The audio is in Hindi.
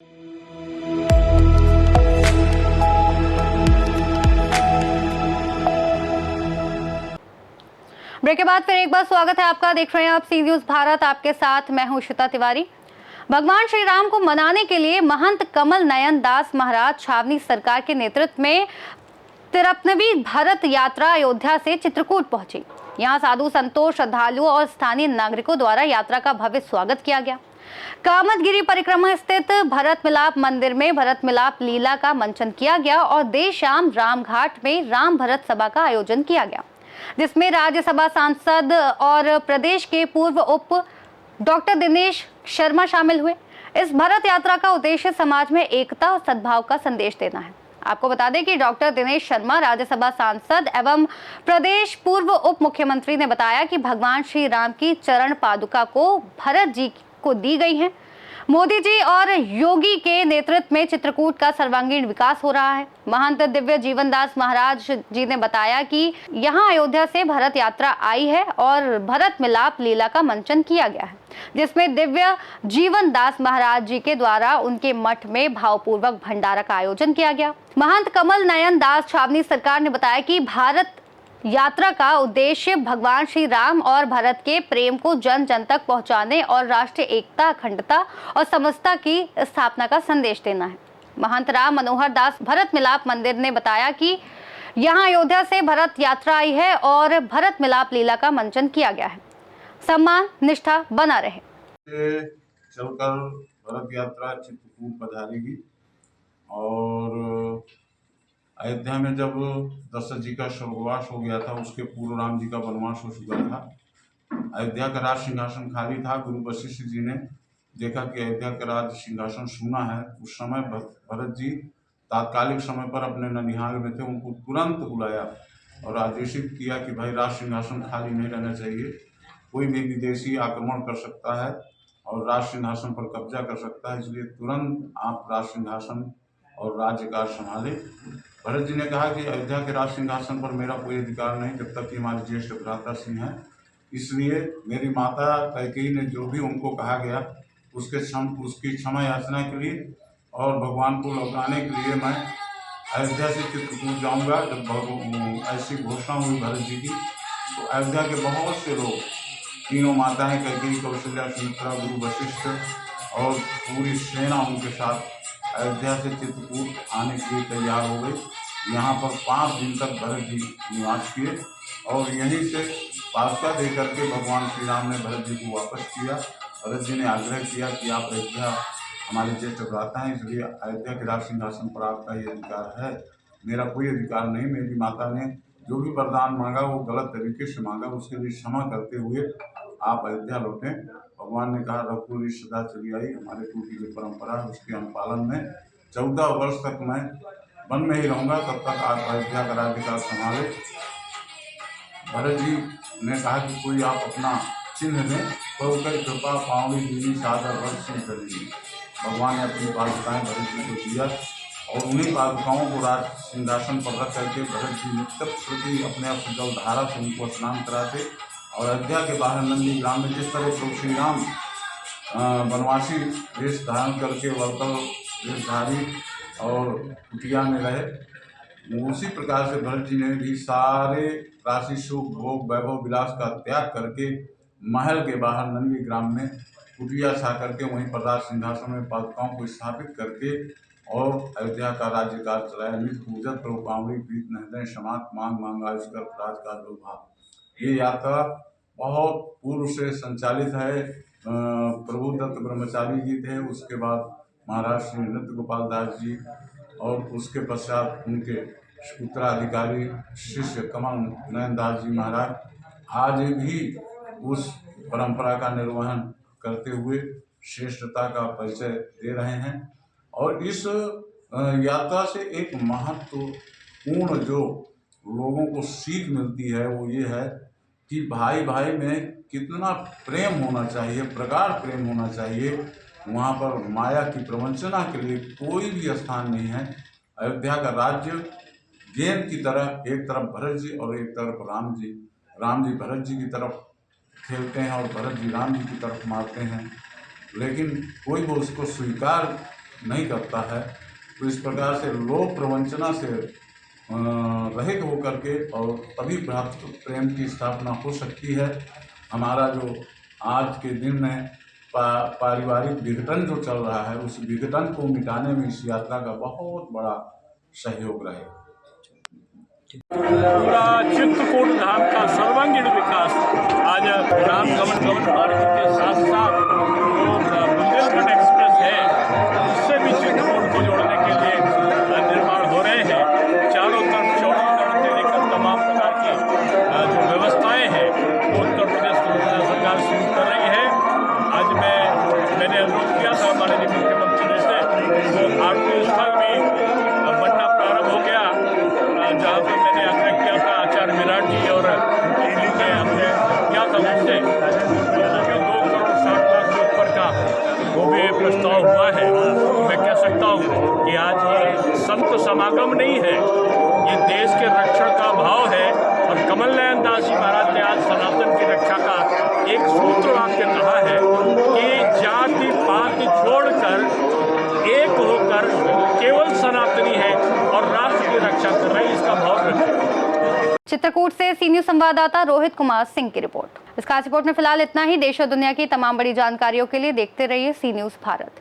ब्रेक के बाद फिर एक बार स्वागत है आपका। देख रहे हैं आप सी न्यूज भारत, आपके साथ मैं हूं श्वेता तिवारी। भगवान श्री राम को मनाने के लिए महंत कमल नयन दास महाराज छावनी सरकार के नेतृत्व में 53वीं भारत यात्रा अयोध्या से चित्रकूट पहुंची। यहां साधु संतों, श्रद्धालुओं और स्थानीय नागरिकों द्वारा यात्रा का भव्य स्वागत किया गया। कामदगिरी परिक्रमा स्थित भरत मिलाप मंदिर में भरत मिलाप लीला का मंचन किया गया और देर शाम रामघाट में राम भरत सभा का आयोजन किया गया, जिसमें राज्यसभा सांसद और प्रदेश के पूर्व उप डॉक्टर दिनेश शर्मा शामिल हुए। इस भरत यात्रा का उद्देश्य समाज में एकता और सद्भाव का संदेश देना है। आपको बता दें कि डॉक्टर दिनेश शर्मा राज्यसभा सांसद एवं प्रदेश पूर्व उप मुख्यमंत्री ने बताया कि भगवान श्री राम की चरण पादुका को भरत जी को दी गई है। मोदी जी और योगी के नेतृत्व में चित्रकूट का सर्वांगीण विकास हो रहा है। महंत दिव्य जीवनदास महाराज जी ने बताया कि यहां अयोध्या से भरत यात्रा आई है और भरत मिलाप लीला का मंचन किया गया है, जिसमें दिव्य जीवनदास महाराज जी के द्वारा उनके मठ में भावपूर्वक भंडारा का आयोजन किया गया। महंत कमल नयन दास छावनी सरकार ने बताया कि भारत यात्रा का उद्देश्य भगवान श्री राम और भरत के प्रेम को जन जन तक पहुंचाने और राष्ट्रीय एकता, अखंडता और समता की स्थापना का संदेश देना है। महंत राम मनोहर दास भरत मिलाप मंदिर ने बताया कि यहां अयोध्या से भरत यात्रा आई है और भरत मिलाप लीला का मंचन किया गया है। सम्मान निष्ठा बना रहे। चलकर भरत यात्रा चित्रकूट पधारेगी और अयोध्या में जब दशरथ जी का स्वर्गवास हो गया था, उसके पूर्व राम जी का वनवास हो चुका था। अयोध्या का राज सिंहासन खाली था। गुरु वशिष्ठ जी ने देखा कि अयोध्या का राज सिंहासन सूना है। उस समय भरत जी तात्कालिक समय पर अपने ननिहाल में थे, उनको तुरंत बुलाया और आदेशित किया कि भाई राज सिंहासन खाली नहीं रहना चाहिए। कोई भी विदेशी आक्रमण कर सकता है और राज सिंहासन पर कब्जा कर सकता है, इसलिए तुरंत आप राज सिंहासन और राज्यकाल संभाले। भरत जी ने कहा कि अयोध्या के राज सिंहासन पर मेरा कोई अधिकार नहीं जब तक कि हमारे ज्येष्ठ भ्राता सिंह हैं, इसलिए मेरी माता कैकेयी ने जो भी उनको कहा गया उसकी क्षमा याचना के लिए और भगवान को लौटाने के लिए मैं अयोध्या से चित्रकूट जाऊंगा। जब ऐसी घोषणा हुई भरत जी की, तो अयोध्या के बहुत से लोग, तीनों माताएं कैकेयी, कौशल्या, सुमित्रा, गुरु वशिष्ठ और पूरी सेना उनके साथ अयोध्या से चित्रकूट आने के लिए तैयार हो गई। यहाँ पर 5 दिन तक भरत जी निवास किए और यहीं से पादुका दे करके भगवान श्री राम ने भरत जी को वापस किया। भरत जी ने आग्रह किया कि आप अयोध्या हमारे ज्येष्ठ भ्राता हैं, इसलिए अयोध्या के राज सिंहासन पर आपका ये अधिकार है, मेरा कोई अधिकार नहीं। मेरी माता ने जो भी वरदान मांगा वो गलत तरीके से मांगा, उसके लिए क्षमा करते हुए आप अयोध्या लौटें। भगवान ने कहा रघुकुल सदा चली आई, हमारे टूटी जो परंपरा है उसके अनुपालन में 14 वर्ष तक मैं वन में ही रहूँगा, तब तक आप अयोध्या का राज्यकाल संभाले। भरत जी ने कहा कि कोई आप अपना चिन्ह दें, तो कृपा पावनी दीनी सादर वर्ष सिंह करेंगी। भगवान ने अपनी पादुकाएं भरत जी को दिया और उन्हीं पादुकाओं को राज सिंहासन पर रख करके भरत जी नित्य प्रति अपने आप जल धारा से उनको स्नान कराते और अयोध्या के बाहर नंदी ग्राम में जिस तरह प्रभु श्री राम वनवासी वेश धारण करके वर्तल वेशधारी और कुटिया में रहे, उसी प्रकार से भरत जी ने भी सारे राशि सुख भोग वैभव विलास का त्याग करके महल के बाहर नंदी ग्राम में कुटिया छा करके वहीं पर राज सिंहासन में पादुकाओं को स्थापित करके और अयोध्या का राज्यकाल चलाया। निज पूजत प्रभु पावनी प्रीत नहदें समात मांग मांग आयुष्कर राजकाल दुर्भाव। ये यात्रा बहुत पूर्व से संचालित है। प्रभु दत्त ब्रह्मचारी जी थे, उसके बाद महाराज श्री नृत्य गोपाल दास जी और उसके पश्चात उनके उत्तराधिकारी शिष्य कमल नयन दास जी महाराज आज भी उस परंपरा का निर्वहन करते हुए श्रेष्ठता का परिचय दे रहे हैं। और इस यात्रा से एक महत्वपूर्ण जो लोगों को सीख मिलती है वो ये है कि भाई भाई में कितना प्रेम होना चाहिए, प्रगाढ़ प्रेम होना चाहिए। वहाँ पर माया की प्रवंचना के लिए कोई भी स्थान नहीं है। अयोध्या का राज्य गेंद की तरह एक तरफ भरत जी और एक तरफ राम जी भरत जी की तरफ खेलते हैं और भरत जी राम जी की तरफ मारते हैं, लेकिन कोई वो उसको स्वीकार नहीं करता है। तो इस प्रकार से लोक प्रवंचना से रहित होकर के और तभी भ्रातृ प्रेम की स्थापना हो सकती है। हमारा जो आज के दिन में पारिवारिक विघटन जो चल रहा है, उस विघटन को मिटाने में इस यात्रा का बहुत बड़ा सहयोग रहेगा। पूरा चित्रकूट धाम का सर्वांगीण विकास आज राम गमन मार्ग के साथ साथ जो बुंदेलखंड एक्सप्रेस है उससे भी चित्रकूट को जोड़ने के लिए निर्माण हो रहे हैं। चारों तरफ चौड़ीकरण से लेकर तमाम प्रकार की जो व्यवस्थाएं हैं वो उत्तर प्रदेश सरकार शुरू कर रही है। आज मैंने अनुरोध किया था माननीय मुख्यमंत्री से, वो आरती स्थल भी बनना प्रारंभ हो गया, जहाँ पर मैंने आग्रह किया था आचार्य विराट जी और दिल्ली में हमने किया था उससे 2 करोड़ 60 लाख से ऊपर का वो भी प्रस्ताव हुआ है। तो मैं कह सकता हूँ कि आज ये संत समागम नहीं है, ये देश के रक्षण का भाव है। और कमल नयन दास जी महाराज ने आज सनातन की रक्षा का एक सूत्र वाक्य कहा है कि जाति पात छोड़कर एक होकर केवल सनातनी है और राष्ट्र की रक्षा कर रहे हैं, इसका भाव रखें। चित्रकूट से सी न्यूज संवाददाता रोहित कुमार सिंह की रिपोर्ट। इस खास रिपोर्ट में फिलहाल इतना ही। देश और दुनिया की तमाम बड़ी जानकारियों के लिए देखते रहिए सी न्यूज भारत।